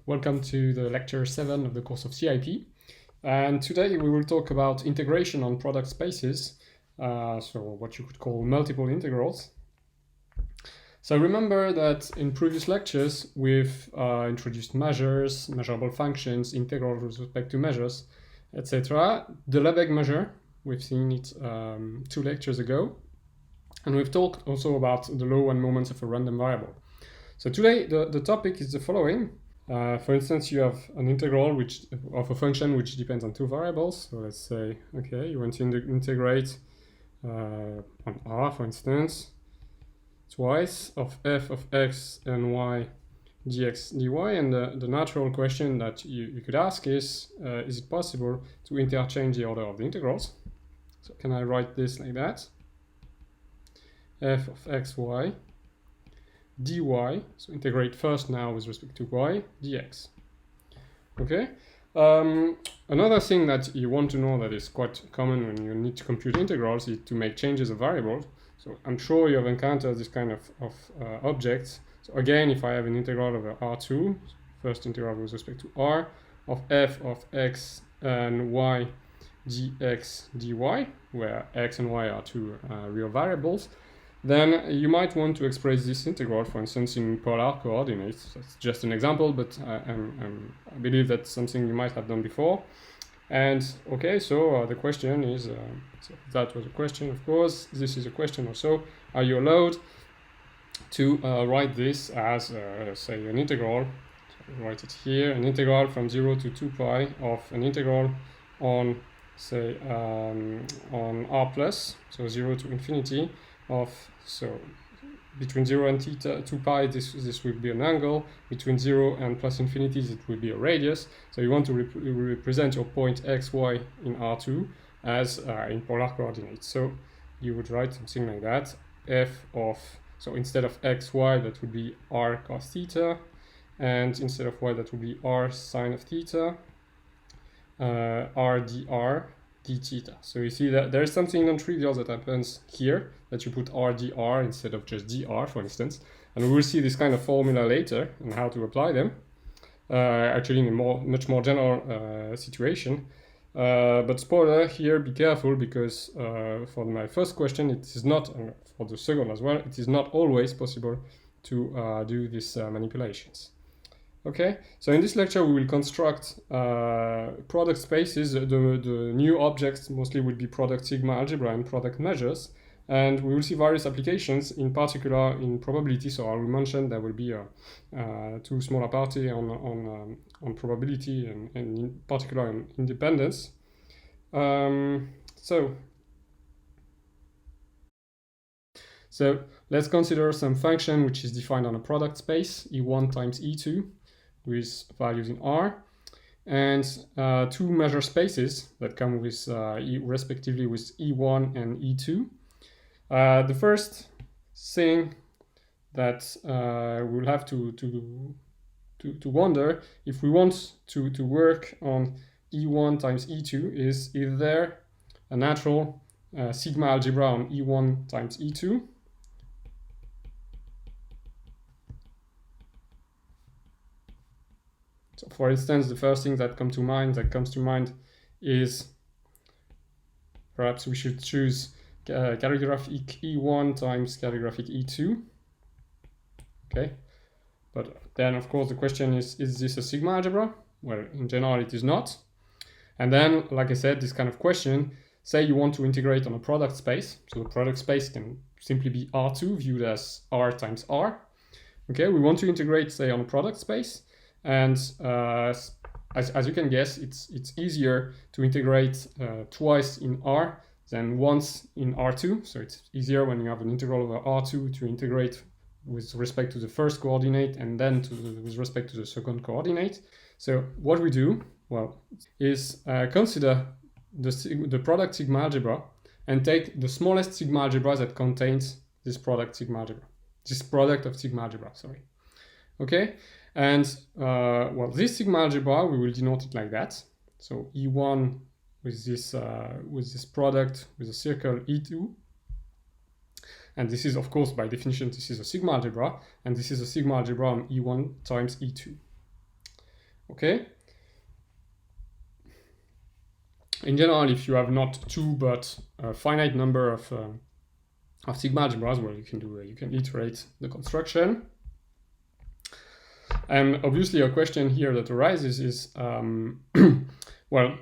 Welcome to the lecture 7 of the course of CIP. And today we will talk about integration on product spaces, so what you could call multiple integrals. So remember that in previous lectures we've introduced measures, measurable functions, integrals with respect to measures, etc. The Lebesgue measure, we've seen it 2 lectures ago. And we've talked also about the law and moments of a random variable. So today the topic is the following. For instance, you have an integral of a function which depends on 2 variables. So let's say, okay, you want to integrate on R, for instance, twice of f of x and y dx dy. And the natural question that you could ask is it possible to interchange the order of the integrals? So can I write this like that? F of x, y dy, so integrate first now with respect to y, dx. Okay. Another thing that you want to know that is quite common when you need to compute integrals is to make changes of variables. So I'm sure you have encountered this kind of objects. So again, if I have an integral over R2, first integral with respect to R, of f of x and y dx dy, where x and y are 2 real variables, then you might want to express this integral, for instance, in polar coordinates. That's just an example, but I believe that's something you might have done before. And okay, so the question is, so that was a question, of course. This is a question also. Are you allowed to write this as, say, an integral? So write it here, an integral from 0 to 2 pi of an integral on, say, on R plus, so 0 to infinity, of, so between 0 and theta 2 pi this will be an angle, between 0 and plus infinity it will be a radius. So you want to represent your point xy in R2 as in polar coordinates. So you would write something like that, f of, so instead of xy that would be r cos theta, and instead of y that would be r sine of theta, r dr d theta. So you see that there is something non-trivial that happens here, that you put r dr instead of just dr, for instance. And we will see this kind of formula later and how to apply them, actually in a much more general situation. But spoiler here, be careful, because for my first question it is not, and for the second as well, it is not always possible to do these manipulations. Okay, so in this lecture we will construct product spaces. The new objects mostly will be product sigma-algebra and product measures, and we will see various applications, in particular in probability. So I will mention there will be a 2 smaller party on probability and in particular on independence. So let's consider some function which is defined on a product space, E1 times E2, with values in R, and 2 measure spaces that come with respectively with E1 and E2. The first thing that we'll have to wonder, if we want to work on E1 times E2, is there a natural sigma algebra on E1 times E2? So for instance, the first thing that comes to mind is perhaps we should choose calligraphic E1 times calligraphic E2. Okay, but then of course the question is this a sigma algebra? Well, in general it is not. And then, like I said, this kind of question, say you want to integrate on a product space. So the product space can simply be R2 viewed as R times R. Okay, we want to integrate, say, on a product space. And as you can guess, it's easier to integrate twice in R than once in R2. So it's easier when you have an integral over R2 to integrate with respect to the first coordinate and then with respect to the second coordinate. So what we do, well, is consider the product sigma algebra and take the smallest sigma algebra that contains this product sigma algebra, this product of sigma algebra, sorry. Okay. And well, this sigma algebra, we will denote it like that. So E1 with this product with a circle E2, and this is, of course, by definition, this is a sigma algebra, and this is a sigma algebra on E1 times E2. Okay. In general, if you have not two but a finite number of sigma algebras, well, you can iterate the construction. And obviously, a question here that arises is, well,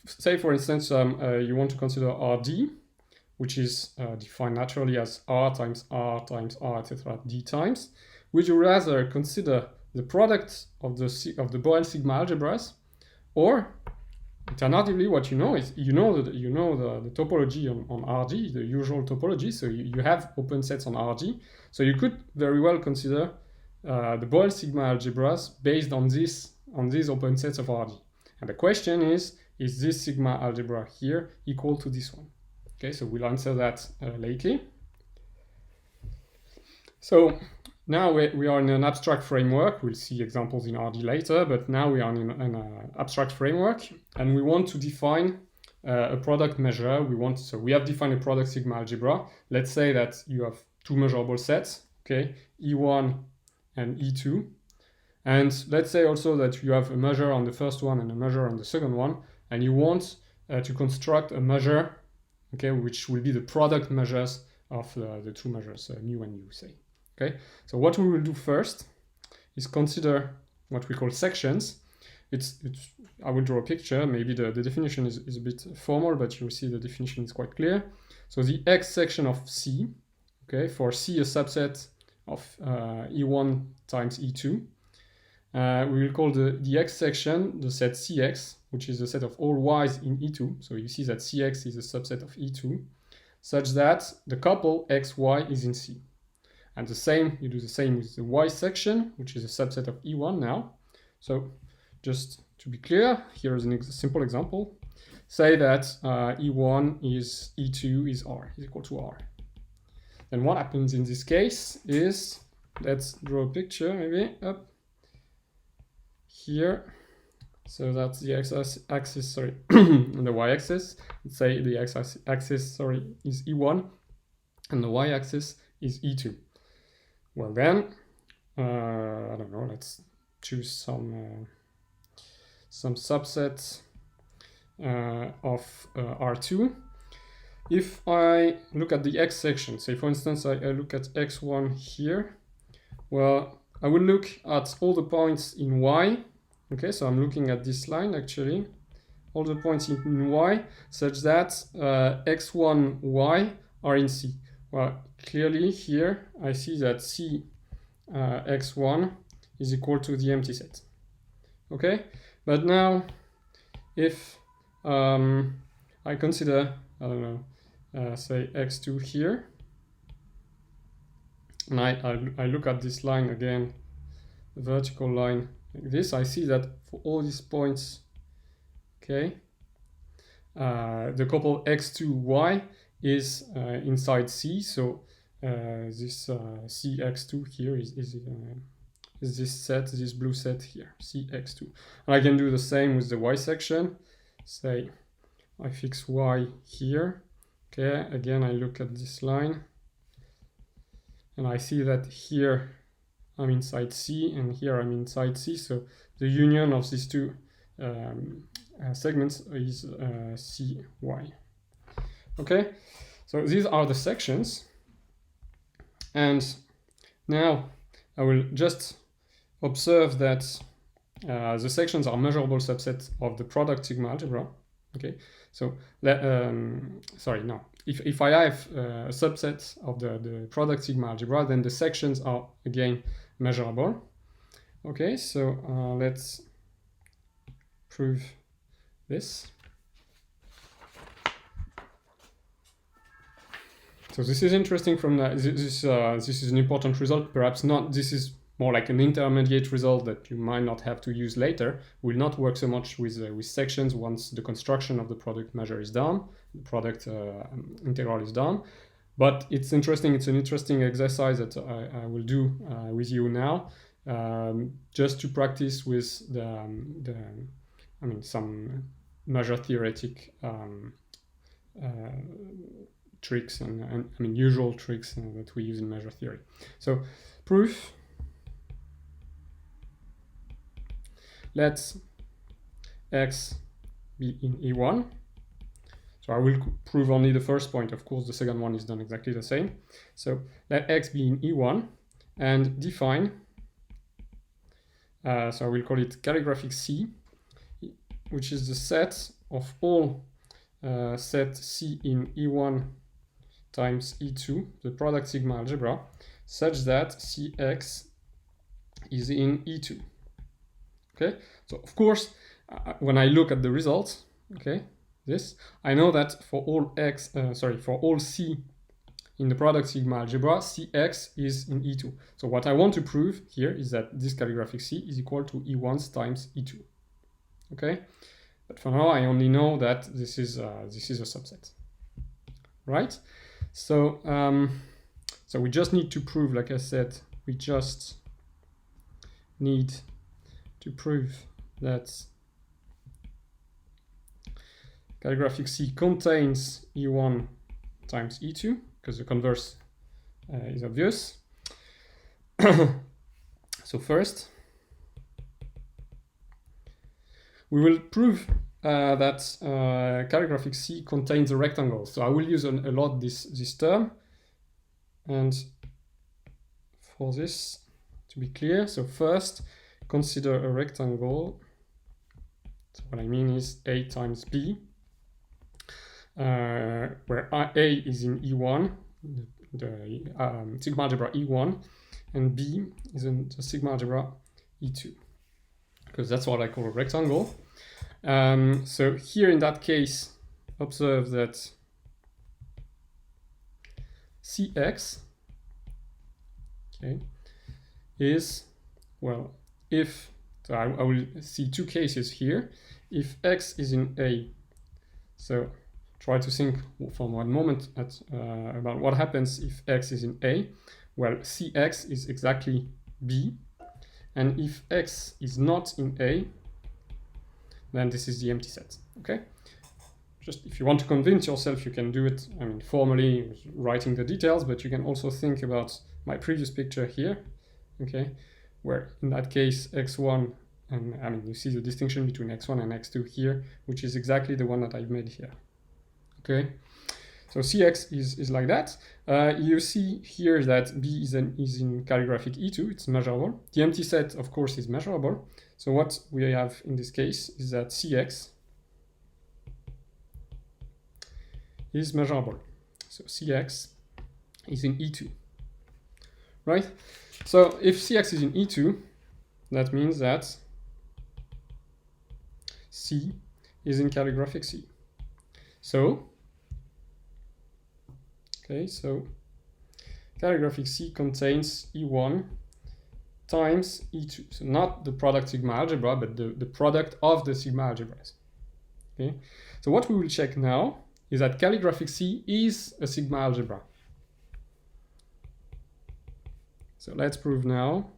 say for instance, you want to consider RD, which is defined naturally as R times R times R, etc. D times. Would you rather consider the product of the Borel sigma algebras, or alternatively, what you know is the topology on RD, the usual topology. So you have open sets on RD. So you could very well consider the Borel sigma algebras based on these open sets of RD. And the question is this sigma algebra here equal to this one? Okay, so we'll answer that later. So now we are in an abstract framework. We'll see examples in RD later, but now we are in an abstract framework, and we want to define a product measure. So we have defined a product sigma algebra. Let's say that you have two measurable sets, okay, E1 and E2. And let's say also that you have a measure on the first one and a measure on the second one, and you want to construct a measure, okay, which will be the product measures of the two measures, mu and u, say. Okay, so what we will do first is consider what we call sections. I will draw a picture. Maybe the definition is a bit formal, but you will see the definition is quite clear. So the X section of C, okay, for C a subset of E1 times E2. We will call the X section the set Cx, which is the set of all Y's in E2. So you see that Cx is a subset of E2, such that the couple XY is in C. And you do the same with the Y section, which is a subset of E1 now. So just to be clear, here is a simple example. Say that E1 is E2 is R, is equal to R. Then what happens in this case is, let's draw a picture maybe up here. So that's the x-axis, sorry, and the y-axis. Let's say the x-axis, sorry, is E1, and the y-axis is E2. Well then, I don't know, let's choose some subset of R2. If I look at the X section, say for instance I look at X1 here, well, I will look at all the points in Y. Okay, so I'm looking at this line actually, all the points in Y, such that X1, Y are in C. Well, clearly here I see that C X1 is equal to the empty set. Okay, but now if I consider, I don't know, say X2 here, and I look at this line again, the vertical line like this, I see that for all these points, okay, the couple X2Y is inside C, so this CX2 here is this set, this blue set here, CX2. And I can do the same with the Y section. Say I fix Y here, okay, again I look at this line, and I see that here I'm inside C, and here I'm inside C, so the union of these two segments is CY. Okay, so these are the sections, and now I will just observe that the sections are measurable subsets of the product sigma algebra. Okay, so if I have a subset of the product sigma algebra, then the sections are again measurable. Okay, so let's prove this. So this is interesting from this is an important result, perhaps not. This is more like an intermediate result that you might not have to use later. Will not work so much with sections once the construction of the product measure is done, the product integral is done. But it's interesting. It's an interesting exercise that I will do with you now, just to practice with some measure theoretic tricks and usual tricks that we use in measure theory. So proof. let x be in E1. So I will prove only the first point. Of course, the second one is done exactly the same. So let x be in E1 and define, so I will call it calligraphic C, which is the set of all set C in E1 times E2, the product sigma algebra, such that Cx is in E2. Okay, so of course, when I look at the results, okay, I know that for all for all C in the product sigma algebra, Cx is in E2. So what I want to prove here is that this calligraphic C is equal to E1 times E2. Okay, but for now I only know that this is a subset, right? So so we just need to prove, like I said, we just need to prove that calligraphic C contains E1 times E2, because the converse is obvious. So first, we will prove that calligraphic C contains a rectangle. So I will use a lot this term. And for this to be clear, so first, consider a rectangle. So what I mean is A times B, where A is in E1, the sigma algebra E1, and B is in the sigma algebra E2, because that's what I call a rectangle. So here in that case, observe that Cx, okay, is, well, if, so I will see two cases here. If x is in A, so try to think for one moment about what happens if x is in A. Well, Cx is exactly B, and if x is not in A, then this is the empty set, okay? Just if you want to convince yourself, you can do it, I mean, formally, writing the details, but you can also think about my previous picture here, okay? Where in that case, x1, and I mean, you see the distinction between x1 and x2 here, which is exactly the one that I've made here, okay? So Cx is like that. You see here that B is in calligraphic E2, it's measurable. The empty set, of course, is measurable. So what we have in this case is that Cx is measurable. So Cx is in E2, right? So if Cx is in E2, that means that C is in calligraphic C. So, okay, so calligraphic C contains E1 times E2. So not the product sigma algebra, but the product of the sigma algebras. Okay, so what we will check now is that calligraphic C is a sigma algebra. So let's prove now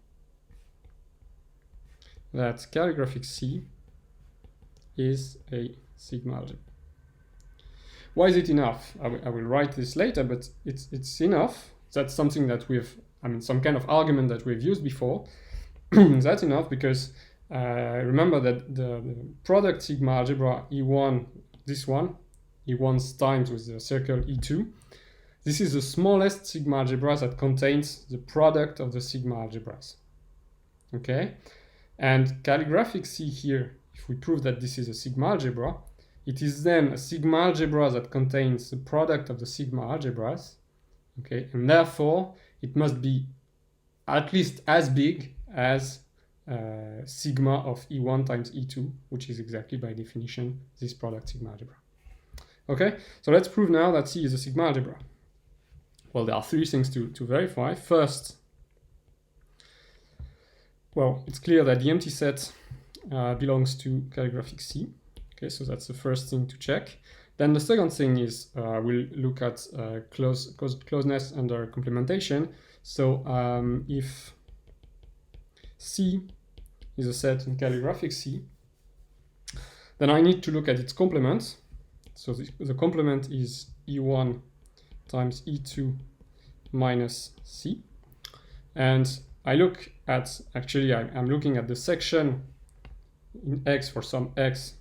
that calligraphic C is a sigma algebra. Why is it enough? I will write this later, but it's enough. That's something that we've, I mean, some kind of argument that we've used before. That's enough because remember that the product sigma algebra E1, this one, E1 times with the circle E2, this is the smallest sigma algebra that contains the product of the sigma algebras. Okay? And calligraphic C here, if we prove that this is a sigma algebra, it is then a sigma algebra that contains the product of the sigma algebras. Okay? And therefore, it must be at least as big as sigma of E1 times E2, which is exactly by definition this product sigma algebra. Okay, so let's prove now that C is a sigma algebra. Well, there are three things to verify. First, well, it's clear that the empty set belongs to calligraphic C. Okay, so that's the first thing to check. Then the second thing is we'll look at closeness under complementation. So if C is a set in calligraphic C, then I need to look at its complement. So the complement is E1 times E2 minus C. And I look at, actually I'm looking at the section in X for some X.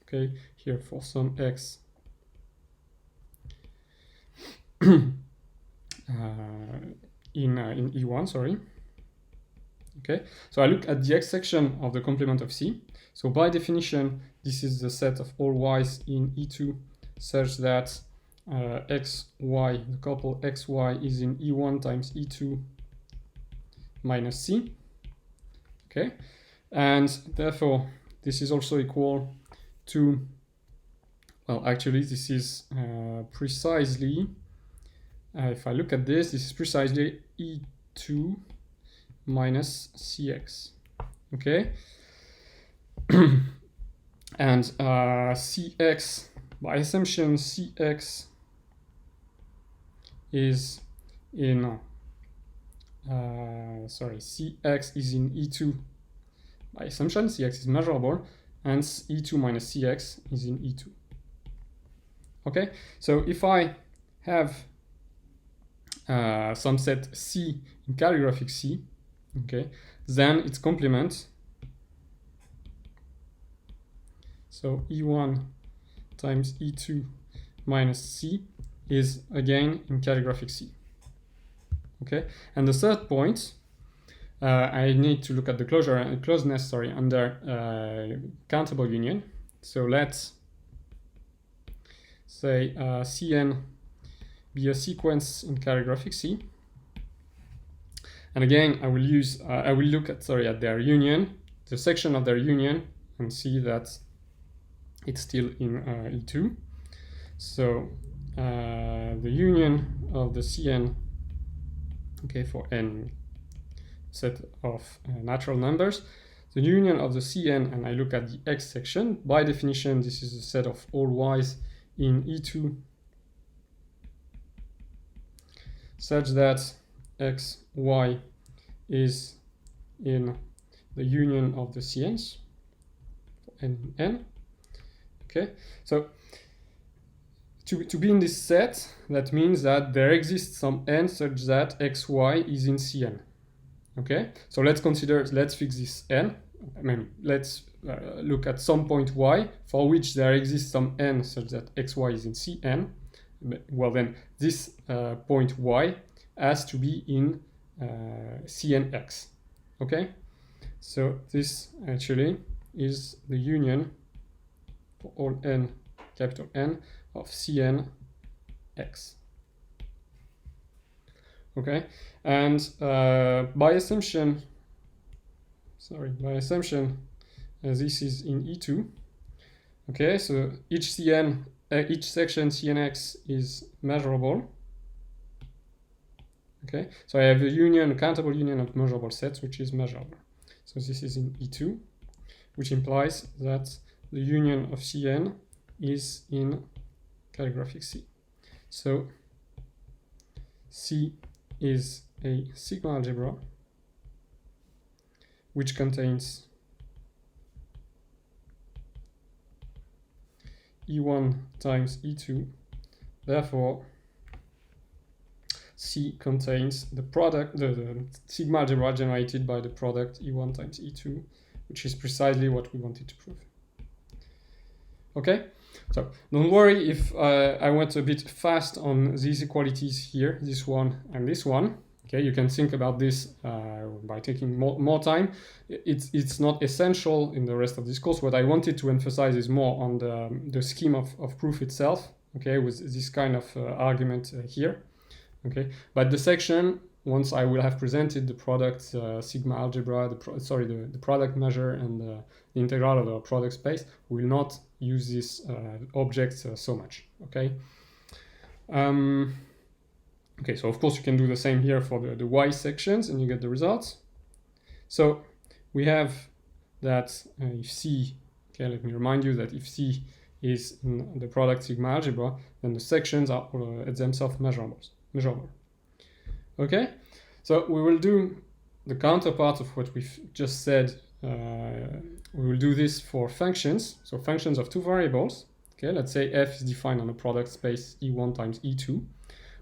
Okay, here for some X. In E1, sorry. Okay, so I look at the X section of the complement of C. So by definition, this is the set of all Y's in E2 such that XY, the couple XY is in E1 times E2 minus C. Okay, and therefore this is also equal to, well, actually this is precisely, if I look at this is precisely E2 minus Cx. Okay, and Cx, by assumption, Cx is in Cx is in E2 by assumption. Cx is measurable, and E2 minus Cx is in E2. Okay, so if I have some set C in calligraphic C, okay, then its complement, so E1 times E2 minus C, is again in calligraphic C. Okay, and the third point, I need to look at the closeness under countable union. So let's say Cn be a sequence in calligraphic C, and again I will use I will look at their union, the section of their union, and see that it's still in E2. So the union of the Cn, okay, for n set of natural numbers, the union of the Cn, and I look at the X section, by definition this is a set of all Y's in E2 such that XY is in the union of the Cn's for n. Okay, so to be in this set, that means that there exists some n such that xy is in Cn. Okay, so let's fix this n. I mean, let's look at some point y for which there exists some n such that xy is in Cn. Well, then this point y has to be in Cnx. Okay, so this actually is the union for all n, capital N, of Cnx. Okay, and by assumption, this is in E2. Okay, so each section Cnx is measurable. Okay, so I have a countable union of measurable sets which is measurable. So this is in E2, which implies that the union of Cn is in calligraphic C. So C is a sigma-algebra which contains E1 times E2. Therefore, C contains the product, the sigma-algebra generated by the product E1 times E2, which is precisely what we wanted to prove. Okay, so don't worry if I went a bit fast on these equalities here, this one and this one. Okay, you can think about this by taking more time. It's not essential in the rest of this course. What I wanted to emphasize is more on the scheme of proof itself. Okay, with this kind of argument here. Okay, but the section, once I will have presented the product sigma-algebra, the product measure and the integral of the product space, we will not use these objects so much. Okay. Okay, so of course you can do the same here for the Y sections and you get the results. So we have that if C, okay, let me remind you that if C is in the product sigma-algebra, then the sections are themselves measurable. Okay, so we will do the counterpart of what we've just said. We will do this for functions, so functions of two variables. Okay, let's say f is defined on a product space E1 times E2.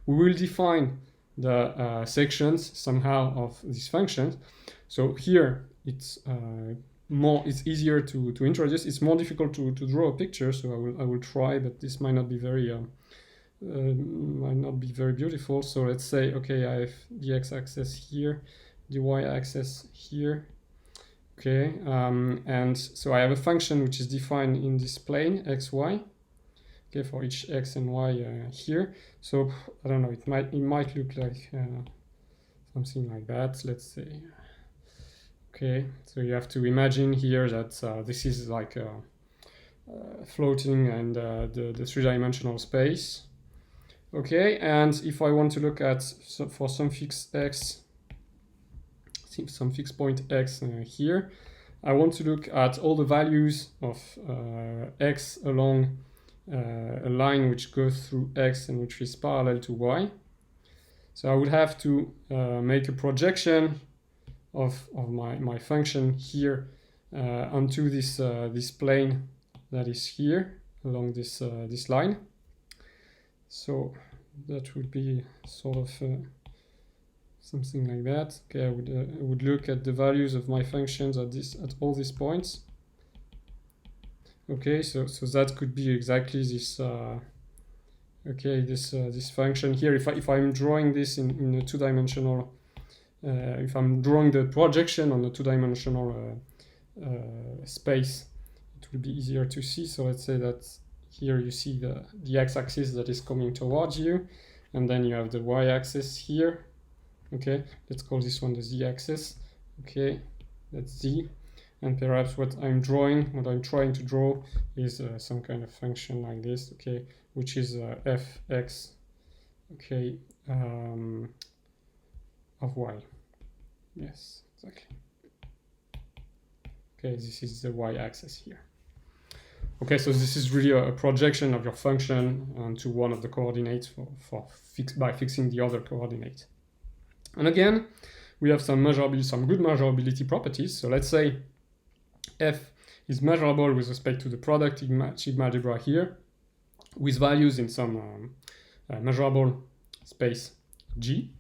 We will define the sections somehow of these functions. So here it's easier to introduce. It's more difficult to draw a picture, so I will try, but this might not be very beautiful. So let's say, okay, I have the x-axis here, the y-axis here. Okay, and so I have a function which is defined in this plane xy. Okay, for each x and y here. So I don't know, it might look like something like that. Let's say. Okay, so you have to imagine here that this is like floating and the three-dimensional space. Okay, and if I want to look at for some fixed x, some fixed point x here, I want to look at all the values of x along a line which goes through x and which is parallel to y. So I would have to make a projection of my function here onto this this plane that is here along this this line. So that would be sort of something like that. Okay, I would look at the values of my functions at all these points. Okay, so that could be exactly this. Okay, this function here. If I'm drawing this in a two-dimensional, if I'm drawing the projection on a two-dimensional space, it will be easier to see. So let's say that here you see the x-axis that is coming towards you, and then you have the y-axis here. Okay, let's call this one the z-axis. Okay, that's z. And perhaps what I'm trying to draw is some kind of function like this, okay, which is fx, okay, of y. Yes, exactly. Okay, this is the y-axis here. Okay, so this is really a projection of your function onto one of the coordinates by fixing the other coordinate. And again, we have some good measurability properties. So let's say f is measurable with respect to the product sigma-algebra here, with values in some measurable space G.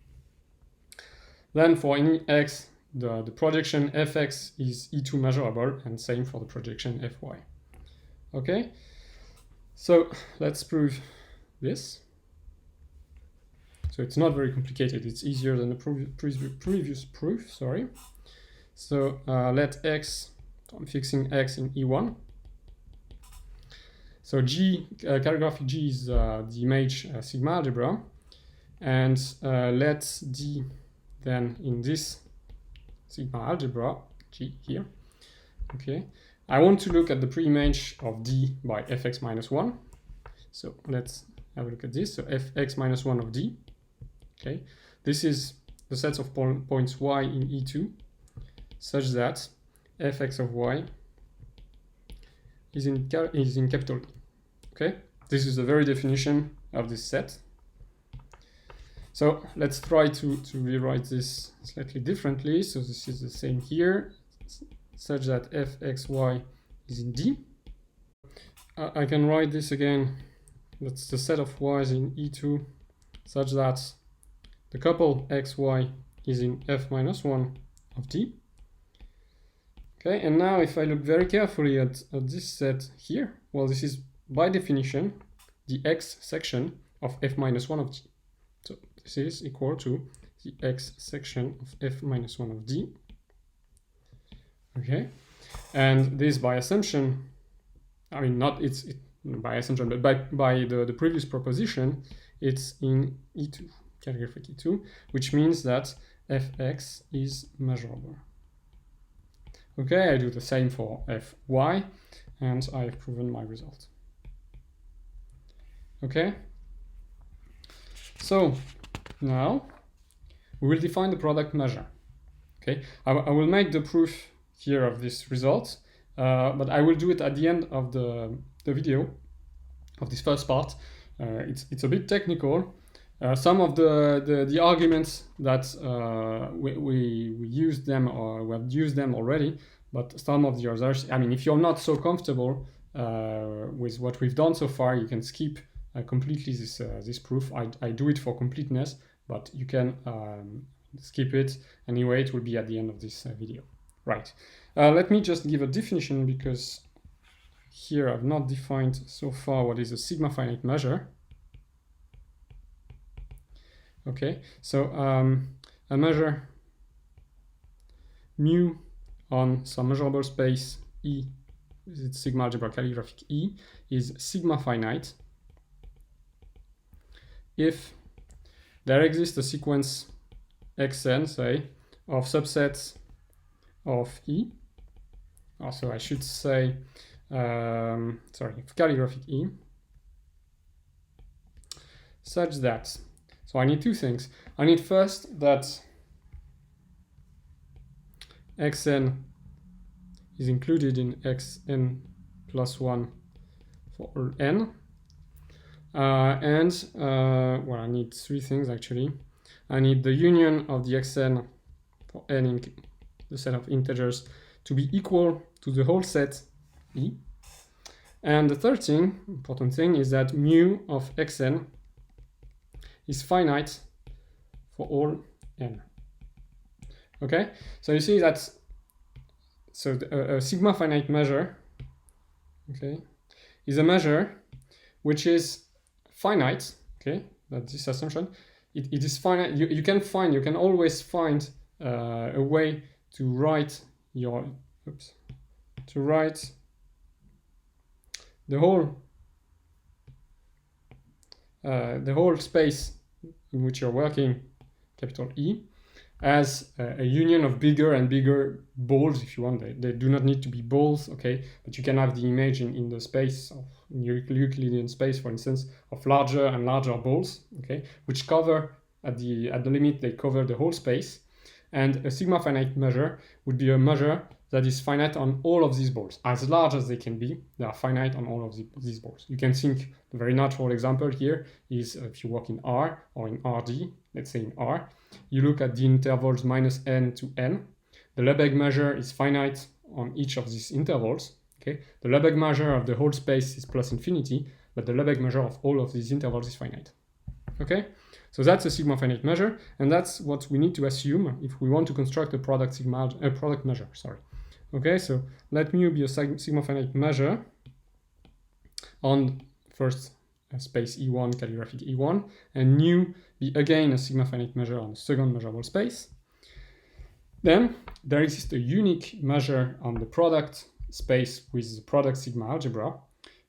Then for any x, the projection fx is E2 measurable, and same for the projection fy. Okay, so let's prove this. So it's not very complicated. It's easier than the previous proof, sorry. So let x, I'm fixing x in E1. So G, characterographic G is the image sigma-algebra. And let D then in this sigma-algebra, G here, okay. I want to look at the pre-image of D by fx minus 1. So let's have a look at this. So fx minus 1 of D. Okay, this is the set of points y in E2 such that fx of y is in capital E. Okay, this is the very definition of this set. So let's try to rewrite this slightly differently. So this is the same here, such that fxy is in D. I can write this again. That's the set of y's in E2 such that the couple xy is in f minus 1 of D. Okay, and now if I look very carefully at this set here, well, this is by definition the x section of f minus 1 of D. So this is equal to the x section of f minus 1 of D. Okay, and this by assumption, I mean not by assumption, but by the previous proposition, it's in E2, characteristic E2, which means that fx is measurable. Okay, I do the same for fy, and I've proven my result. Okay, so now we will define the product measure. Okay, I will make the proof here of this result, but I will do it at the end of the video of this first part. It's a bit technical. Some of the arguments that we used them, or we have used them already, but some of the others, I mean, if you're not so comfortable with what we've done so far, you can skip completely this proof. I do it for completeness, but you can skip it anyway. It will be at the end of this video. Right. Let me just give a definition, because here I've not defined so far what is a sigma finite measure. Okay, so a measure mu on some measurable space E, it's sigma algebra calligraphic E, is sigma finite if there exists a sequence xn, say, of subsets of E. Also, I should say, calligraphic E, such that, so I need two things. I need first that xn is included in xn plus 1 for all n. Well, I need three things actually. I need the union of the xn for n in the set of integers to be equal to the whole set E. And the third thing, important thing, is that mu of xn is finite for all n. Okay, so you see that, so a sigma finite measure, okay, is a measure which is finite. Okay, that's this assumption. It is finite. You can always find a way to write your the whole space in which you're working, capital E, as a union of bigger and bigger balls, if you want. They do not need to be balls, okay, but you can have the image in the space of Euclidean space, for instance, of larger and larger balls, okay, which cover at the limit, they cover the whole space. And a sigma finite measure would be a measure that is finite on all of these balls. As large as they can be, they are finite on all of these balls. You can think the very natural example here is if you work in R or in RD, let's say in R, you look at the intervals minus n to n. The Lebesgue measure is finite on each of these intervals. Okay, the Lebesgue measure of the whole space is plus infinity, but the Lebesgue measure of all of these intervals is finite. Okay, so that's a sigma finite measure, and that's what we need to assume if we want to construct a product measure. Sorry. Okay, so let mu be a sigma finite measure on first space E1, calligraphic E1, and nu be again a sigma finite measure on the second measurable space. Then there exists a unique measure on the product space with the product sigma algebra,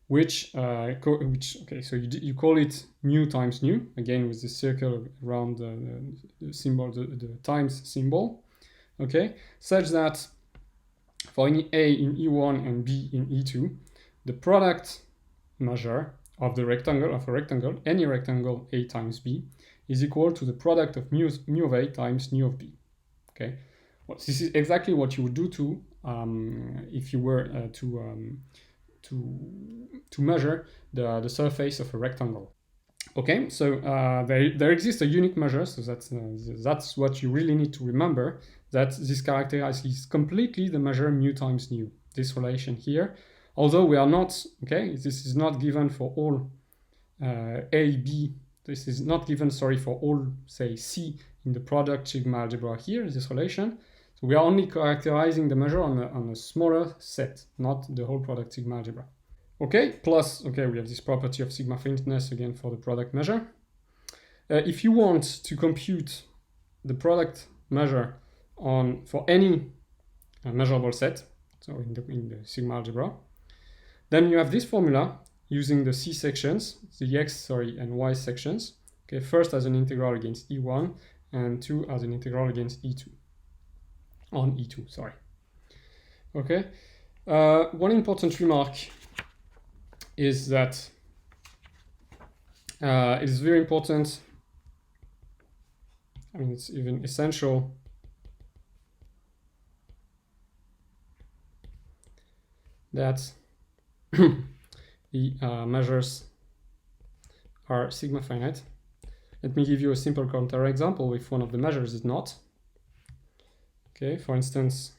which okay, so you call it mu times nu, again with the circle around the symbol, the times symbol, okay, such that for any A in E1 and B in E2, the product measure of a rectangle, any rectangle A times B, is equal to the product of mu of A times nu of B. Okay, well, this is exactly what you would do to if you were to measure the surface of a rectangle. Okay, so there exists a unique measure, so that's what you really need to remember, that this characterizes completely the measure mu times nu, this relation here. Although we are not, okay, this is not given for all A, B, this is not given, sorry, for all, say, C in the product sigma algebra here, this relation. So we are only characterizing the measure on a smaller set, not the whole product sigma algebra. Okay, plus, okay, we have this property of sigma finiteness again for the product measure. If you want to compute the product measure for any measurable set, so in the sigma algebra, then you have this formula using the C sections, the X, and Y sections. Okay, first as an integral against E1 and 2 as an integral against E2. On E2, sorry. Okay, one important remark is that it is very important, I mean, it's even essential that the measures are sigma finite. Let me give you a simple counterexample if one of the measures is not. Okay, for instance,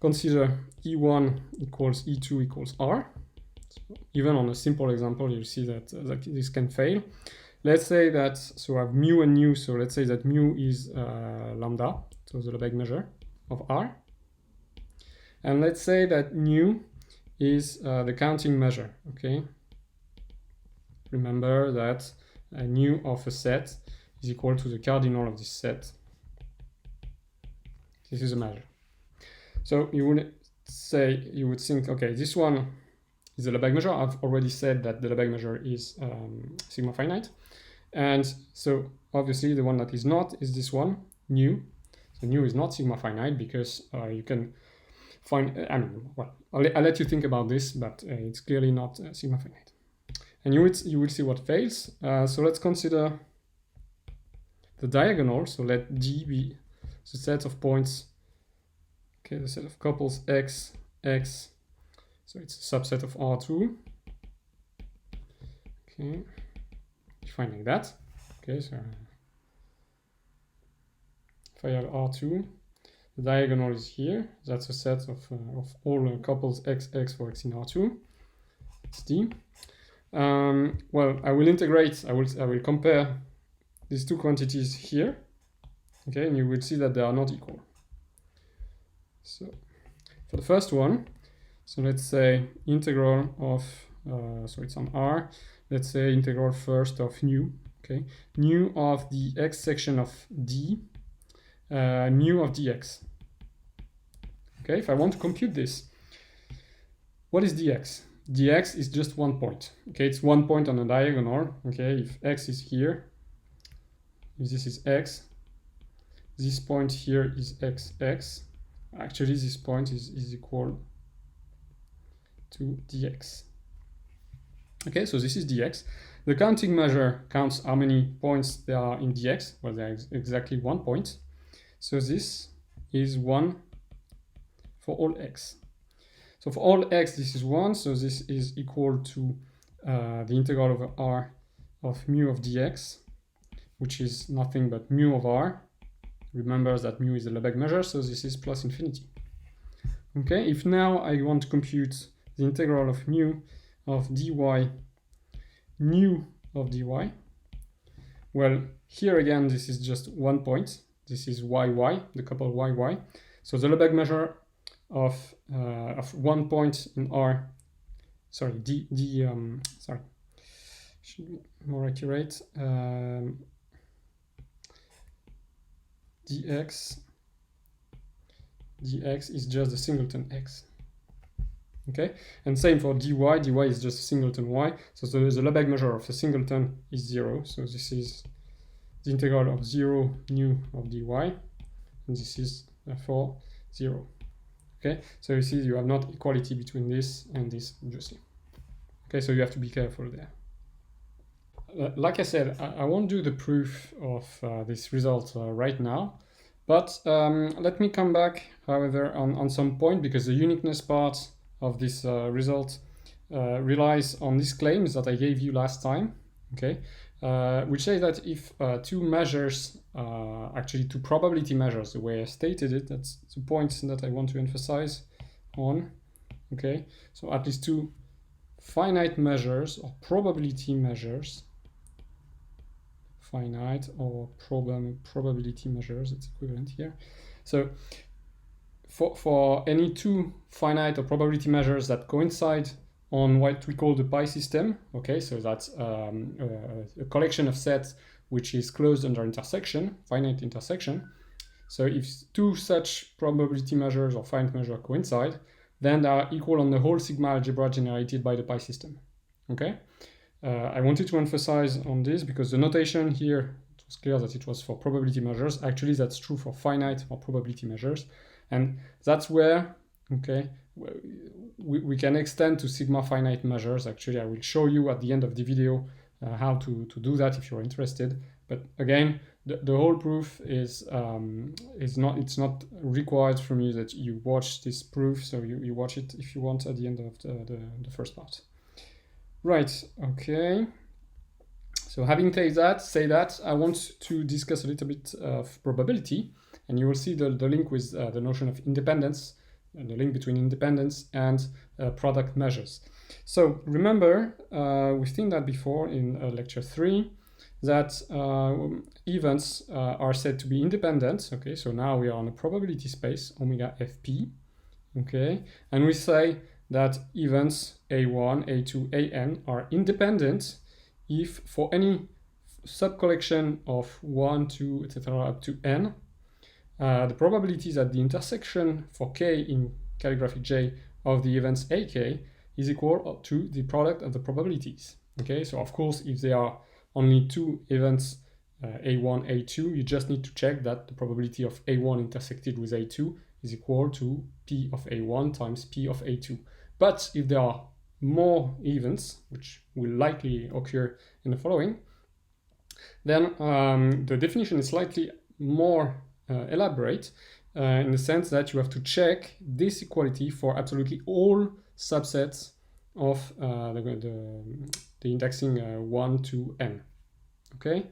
consider E1 equals E2 equals R. So even on a simple example, you'll see that this can fail. Let's say that, so I have mu and nu, so let's say that mu is lambda, so the Lebesgue measure of R. And let's say that nu is the counting measure, okay? Remember that nu of a set is equal to the cardinal of this set. This is a measure. So you would think, okay, this one is the Lebesgue measure. I've already said that the Lebesgue measure is sigma finite. And so obviously the one that is not is this one, nu. So nu is not sigma finite because you can find, well, I'll let you think about this, but it's clearly not sigma finite. And you will see what fails. So let's consider the diagonal. So let D be the set of points, okay, the set of couples x, x. So it's a subset of R2. Okay, define like that. Okay, so if I have R2, the diagonal is here. That's a set of all couples x, x for x in R2. It's D. Well, I will integrate. I will compare these two quantities here. Okay, and you will see that they are not equal. So for the first one, so let's say integral of, so it's on R, let's say integral first of nu, okay, nu of the x section of D, nu of dx. Okay, if I want to compute this, what is dx? Dx is just 1 point, okay, it's 1 point on a diagonal, okay, if x is here, if this is x, this point here is x, actually this point is equal to dx. Okay, so this is dx. The counting measure counts how many points there are in dx. Well, there is exactly 1 point. So this is 1 for all x. So for all x, this is 1. So this is equal to the integral over r of mu of dx, which is nothing but mu of r. Remember that mu is the Lebesgue measure, so this is plus infinity. Okay, if now I want to compute the integral of mu of dy, nu of dy, well, here again, this is just 1 point. This is yy, the couple yy. So the Lebesgue measure of 1 point in r, sorry, sorry, should be more accurate. Dx is just the singleton x. Okay, and same for dy is just a singleton y. So the Lebesgue measure of a singleton is 0. So this is the integral of 0 nu of dy, and this is therefore 0. Okay, so you see you have not equality between this and this, obviously. Okay, so you have to be careful there. Like I said, I won't do the proof of this result right now, but let me come back, however, on some point, because the uniqueness part of this result relies on these claims that I gave you last time, okay, which say that if two measures, actually two probability measures, the way I stated it, that's the point that I want to emphasize on, okay, so at least two finite measures or probability measures, finite or probability measures, it's equivalent here. So for any two finite or probability measures that coincide on what we call the pi system, okay, so that's a collection of sets which is closed under intersection, finite intersection. So if two such probability measures or finite measure coincide, then they are equal on the whole sigma algebra generated by the pi system, okay? I wanted to emphasize on this because the notation here, it was clear that it was for probability measures. Actually, that's true for finite or probability measures. And that's where, okay, we can extend to sigma finite measures. Actually, I will show you at the end of the video how to do that if you're interested. But again, the whole proof is not required from you that you watch this proof. So you watch it if you want at the end of the first part. Right, okay. So having said that, I want to discuss a little bit of probability, and you will see the link with the notion of independence, the link between independence and product measures. So remember, we've seen that before in lecture 3, that events are said to be independent. Okay, so now we are on a probability space, omega fp. Okay, and we say that events a1, a2, an are independent if for any subcollection of 1, 2, etc. up to n, the probabilities at the intersection for k in calligraphic J of the events ak is equal to the product of the probabilities. Okay, so of course, if there are only two events, a1, a2, you just need to check that the probability of a1 intersected with a2 is equal to p of a1 times p of a2. But if there are more events, which will likely occur in the following, then the definition is slightly more elaborate in the sense that you have to check this equality for absolutely all subsets of the indexing 1 to n. Okay,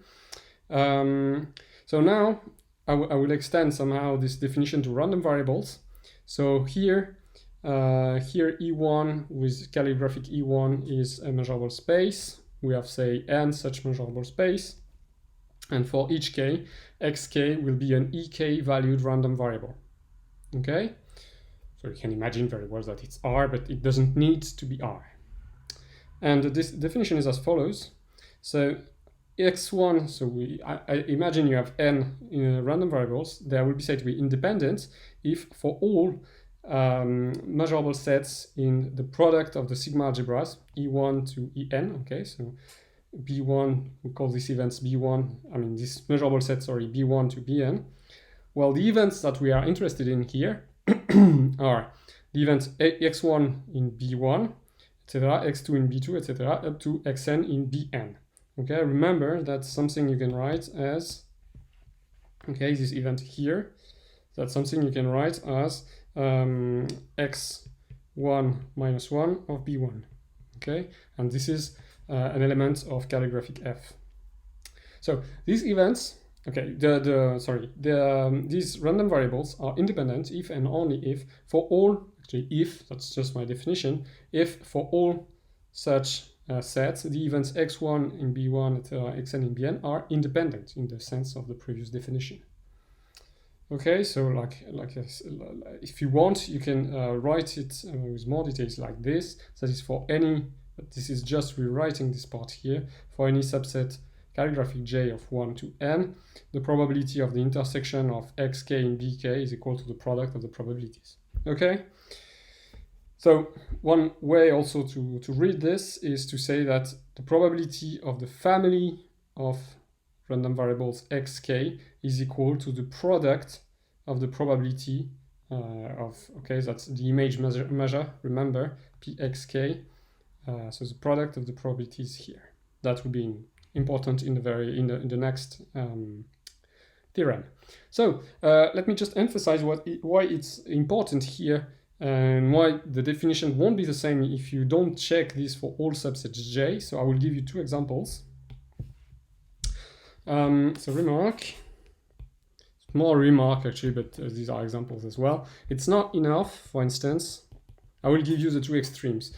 so now I will extend somehow this definition to random variables. So here E1 with calligraphic E1 is a measurable space. We have, say, n such measurable space. And for each k, xk will be an ek valued random variable. Okay? So you can imagine very well that it's r, but it doesn't need to be r. And this definition is as follows. So x1, so I imagine you have n random variables. They will be said to be independent if for all measurable sets in the product of the sigma algebras, E1 to En, okay, so B1, we call these events B1, I mean this measurable set, sorry, B1 to Bn. Well, the events that we are interested in here are the events x1 in B1, etc., x2 in B2, etc., up to xn in Bn. Okay, remember that's something you can write as, okay, this event here, that's something you can write as x1 minus 1 of B1. Okay, and this is an element of calligraphic F. So these events, okay, these random variables are independent if and only if for all, actually if, that's just my definition, if for all such sets, the events x1 in B1, etc., xn in Bn are independent in the sense of the previous definition. Okay, so like if you want, you can write it with more details like this. That is for any, this is just rewriting this part here, for any subset calligraphic J of 1 to n, the probability of the intersection of xk in bk is equal to the product of the probabilities. Okay? So one way also to read this is to say that the probability of the family of random variables xk is equal to the product of the probability of, okay, that's the image measure, remember, pxk, so the product of the probabilities here. That will be important in the next theorem. So let me just emphasize why it's important here and why the definition won't be the same if you don't check this for all subsets J. So I will give you two examples. So Remark, more Remark actually, but these are examples as well. It's not enough, for instance, I will give you the two extremes.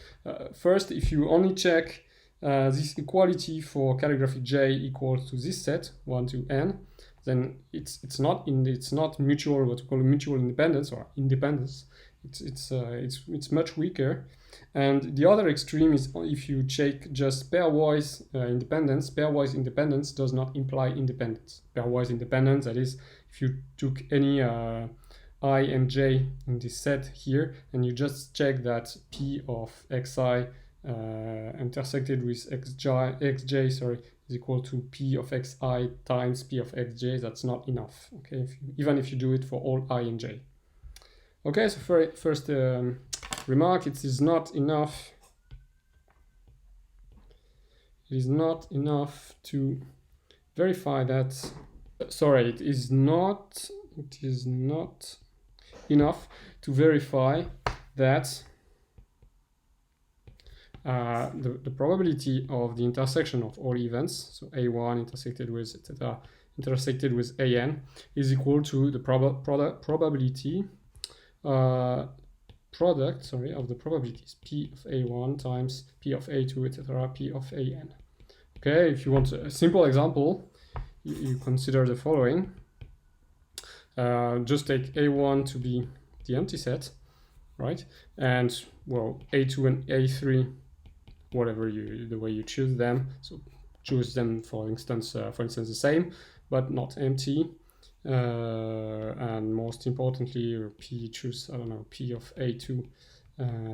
First, if you only check this equality for calligraphic J equals to this set, 1 to n, then it's not mutual, what we call mutual independence or independence. It's much weaker. And the other extreme is if you check just pairwise independence. Pairwise independence does not imply independence. Pairwise independence, that is, if you took any I and j in this set here, and you just check that p of xi intersected with xj, sorry, is equal to p of xi times p of xj, that's not enough. Okay, even if you do it for all I and j. Okay, so first remark, it is not enough. It is not enough to verify that. Sorry, it is not enough to verify that the probability of the intersection of all events, so A1 intersected with etc. intersected with AN, is equal to the probability product, sorry, of the probabilities P of A1 times P of A2, etc. P of AN. Okay, if you want a simple example, you consider the following. Just take A1 to be the empty set, right? And well, A2 and A3, whatever the way you choose them. So choose them, for instance, the same, but not empty. And most importantly, choose, I don't know, P of A2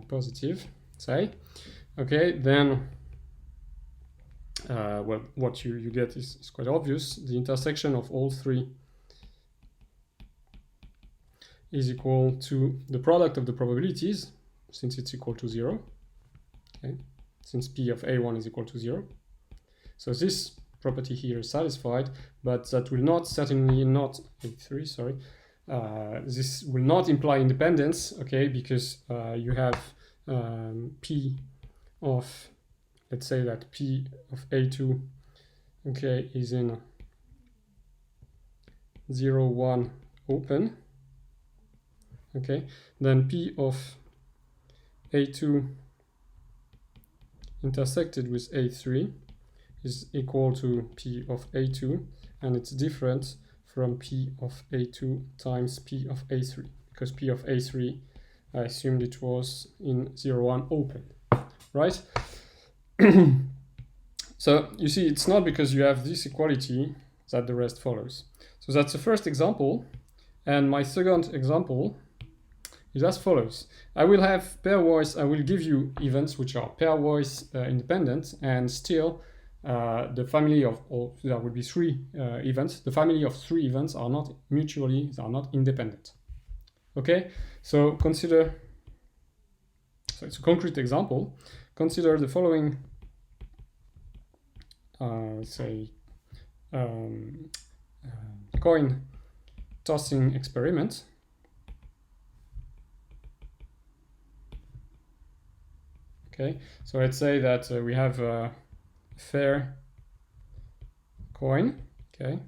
positive, say. Okay, then, well, what you get is quite obvious. The intersection of all three is equal to the product of the probabilities, since it's equal to 0. Okay, since P of A1 is equal to 0. So this property here is satisfied, but that will not, certainly not, A3, sorry, this will not imply independence, okay, because you have P of, let's say that P of A2, okay, is in 0, 1, open, okay, then P of A2 intersected with A3 is equal to P of A2, and it's different from P of A2 times P of A3, because P of A3, I assumed it was in 0, 1 open, right? So you see, it's not because you have this equality that the rest follows. So that's the first example, and my second example is as follows. I will have pairwise, I will give you events which are pairwise independent, and still the family of, or there will be 3 events. The family of 3 events are not mutually, they are not independent. Okay, so consider, so it's a concrete example. Consider the following, say, coin tossing experiment. Okay, so let's say that we have a fair coin, okay,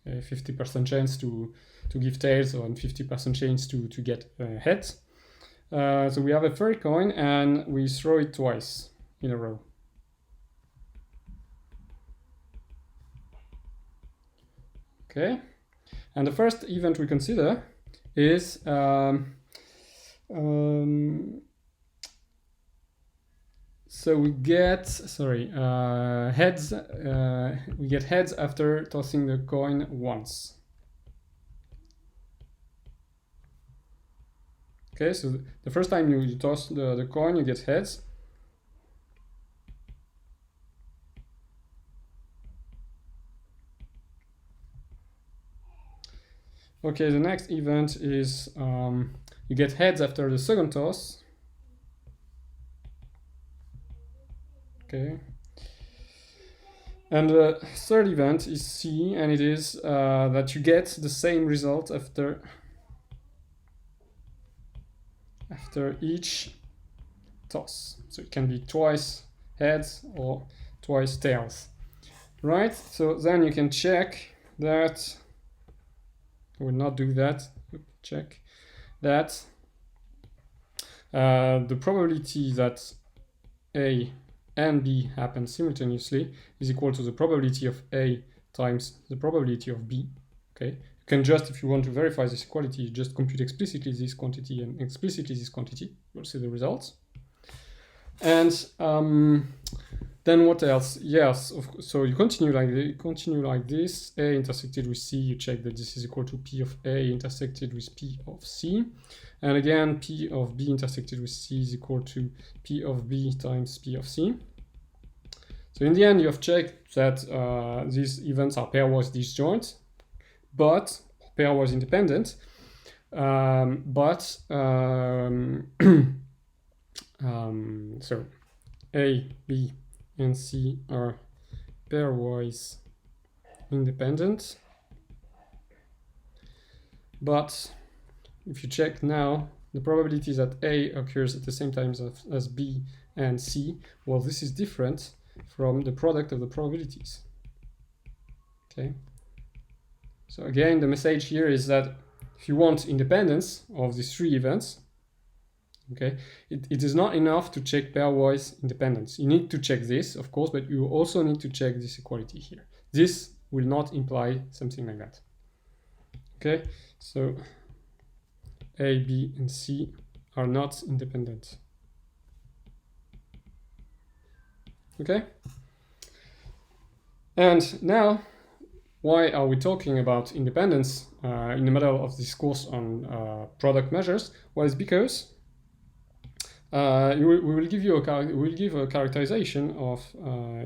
50% chance to give tails and 50% chance to get heads. So we have a fair coin and we throw it twice in a row. Okay, and the first event we consider is so we get, sorry, heads. We get heads after tossing the coin once. Okay, so the first time you toss the coin, you get heads. Okay, the next event is you get heads after the second toss. Okay. And the third event is C, and it is that you get the same result after each toss. So it can be twice heads or twice tails, right? So then you can check that, I will not do that, check that the probability that A and B happen simultaneously is equal to the probability of A times the probability of B. Okay, you can just, if you want to verify this equality, just compute explicitly this quantity and explicitly this quantity. You'll see the results. And then what else? Yes, so you continue like this. A intersected with C, you check that this is equal to P of A intersected with P of C. And again, P of B intersected with C is equal to P of B times P of C. So in the end, you have checked that these events are pairwise disjoint, but pairwise independent. So A, B, and C are pairwise independent. But if you check now, the probability that A occurs at the same time as B and C, well, this is different from the product of the probabilities. Okay. So again, the message here is that if you want independence of these 3 events, Okay, it is not enough to check pairwise independence. You need to check this, of course, but you also need to check this equality here. This will not imply something like that. Okay, so A, B, and C are not independent. Okay, and now, why are we talking about independence in the middle of this course on product measures? Well, it's because we will give a characterization of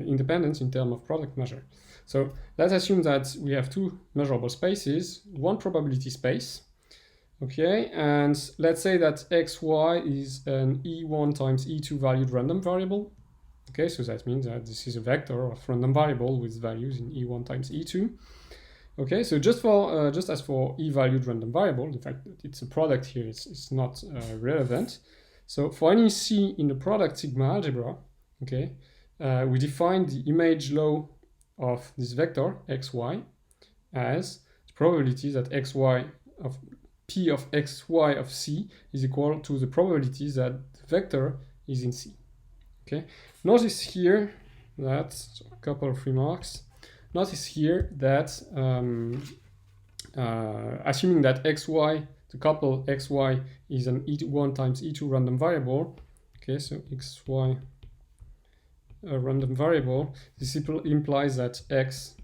independence in terms of product measure. So let's assume that we have two measurable spaces, one probability space, okay, and let's say that xy is an e1 times e2 valued random variable. Okay, so that means that this is a vector of random variable with values in e1 times e2. Okay, so just as for e-valued random variable, the fact that it's a product here is not relevant. So for any c in the product sigma algebra, okay, we define the image law of this vector xy as the probability that xy of p of xy of c is equal to the probability that the vector is in C. Okay, notice here that, so a couple of remarks. Notice here that assuming that xy, the couple xy is an e1 times e2 random variable, okay, so xy a random variable, this implies that x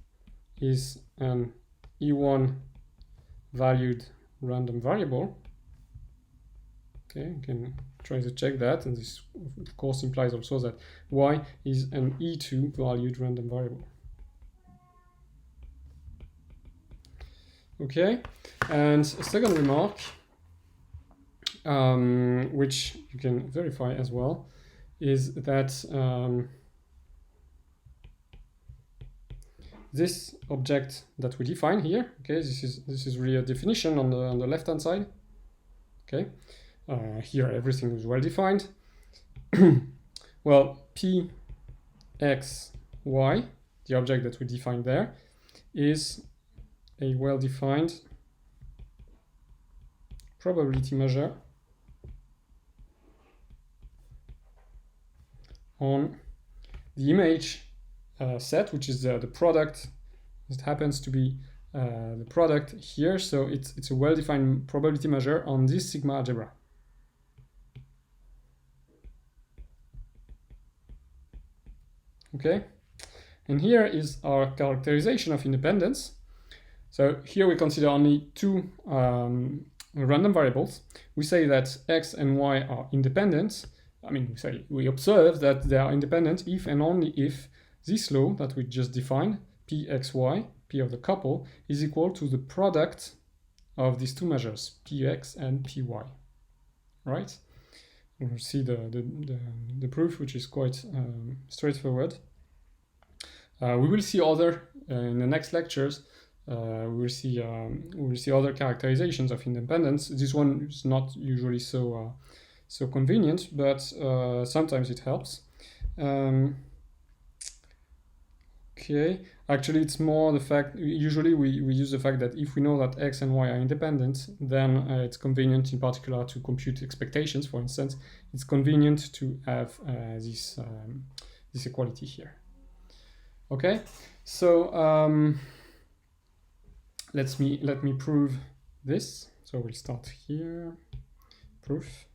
is an e1 valued random variable. Okay, you can try to check that, and this of course implies also that y is an e2 valued random variable. Okay, and a second remark, which you can verify as well, is that this object that we define here, okay, this is really a definition on the left hand side. Okay, here everything is well defined. Well, p x y, the object that we defined there, is a well-defined probability measure on the image set, which is the product. It happens to be the product here, so it's a well-defined probability measure on this sigma algebra. Okay, and here is our characterization of independence. So here we consider only two random variables. We say that x and y are independent. I mean, we observe that they are independent if and only if this law that we just defined, pxy, p of the couple, is equal to the product of these two measures, px and py. Right? We'll see the proof, which is quite straightforward. We will see other in the next lectures. We will see other characterizations of independence. This one is not usually so convenient, but sometimes it helps. Okay, actually it's more the fact, usually we use the fact that if we know that x and y are independent, then it's convenient in particular to compute expectations. For instance, it's convenient to have this equality here. Okay, so let me prove this. So we'll start here, proof.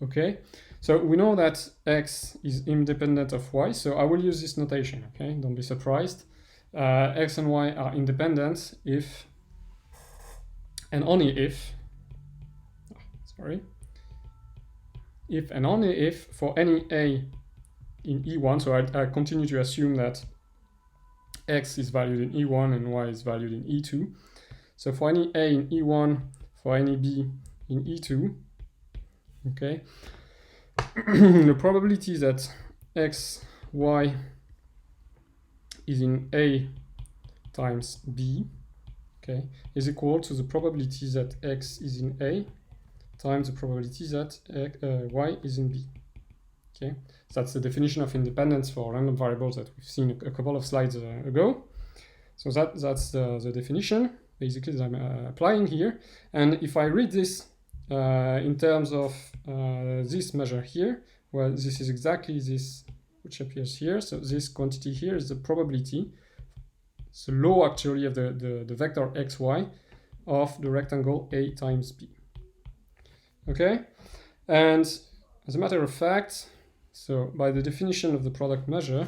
Okay, so we know that x is independent of y, so I will use this notation, okay? Don't be surprised. X and y are independent if, and only if, if and only if for any a in E1, so I continue to assume that x is valued in E1 and y is valued in E2. So for any a in E1, for any b in E2, okay, the probability that x, y is in a times b, okay, is equal to the probability that x is in a times the probability that y is in b. Okay, so that's the definition of independence for random variables that we've seen a couple of slides ago. So that's the definition basically that I'm applying here. And if I read this in terms of this measure here, well, this is exactly this which appears here. So this quantity here is the probability, it's the law actually of the vector xy of the rectangle A times B. Okay, and as a matter of fact, so by the definition of the product measure,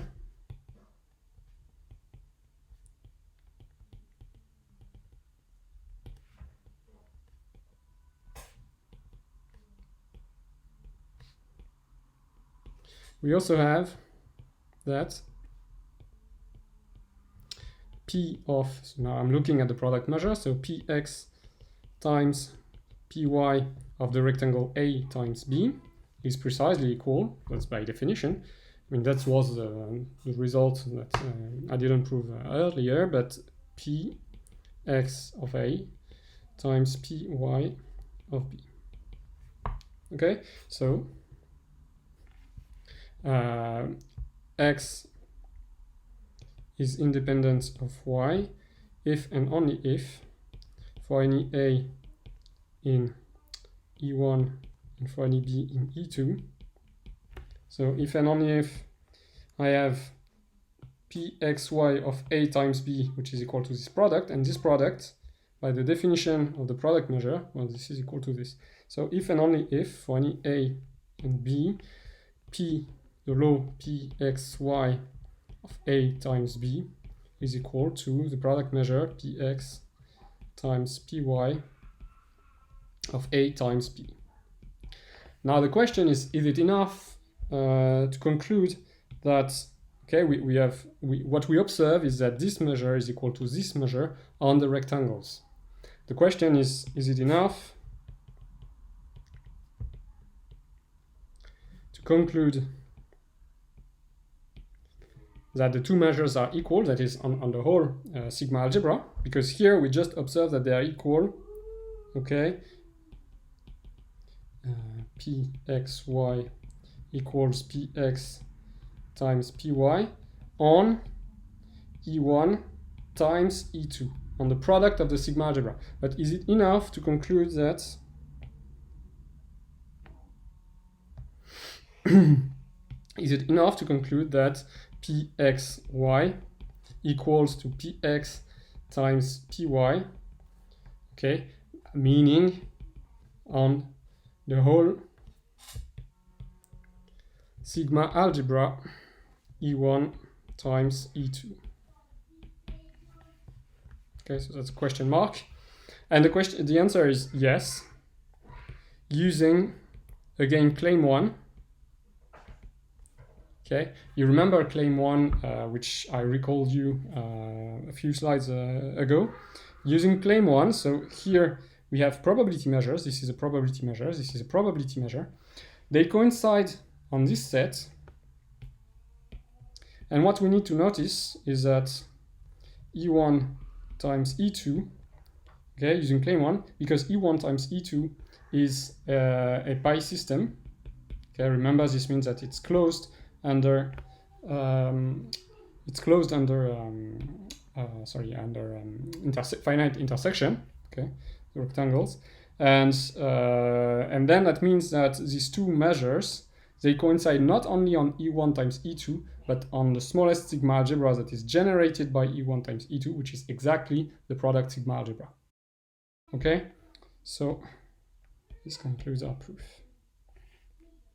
we also have that P of, so now I'm looking at the product measure, so Px times Py of the rectangle A times B is precisely equal, that's by definition. I mean, that was the result that I didn't prove earlier, but Px of A times Py of B. Okay, so X is independent of Y if and only if for any A in E1 and for any B in E2. So if and only if I have Pxy of A times B, which is equal to this product, and this product, by the definition of the product measure, well, this is equal to this. So if and only if for any A and B, P, the law Pxy of A times B is equal to the product measure Px times Py of A times B. Now the question is it enough to conclude that, okay, what we observe is that this measure is equal to this measure on the rectangles. The question is it enough to conclude that the two measures are equal, that is on the whole sigma algebra, because here we just observe that they are equal, okay, Pxy equals Px times Py on E1 times E2, on the product of the sigma algebra. But is it enough to conclude that is it enough to conclude that Pxy equals to Px times Py, okay, meaning on the whole sigma algebra E1 times E2? Okay, so that's a question mark. And the answer is yes, using, again, claim 1. Okay, you remember claim 1, which I recalled you a few slides ago. Using claim 1, so here we have probability measures. This is a probability measure. This is a probability measure. They coincide on this set. And what we need to notice is that E1 times E2, okay, using claim 1, because E1 times E2 is a pi system. Okay, remember this means that it's closed under finite intersection, okay, the rectangles, and then that means that these two measures, they coincide not only on E1 times E2, but on the smallest sigma algebra that is generated by E1 times E2, which is exactly the product sigma algebra. Okay, so this concludes our proof.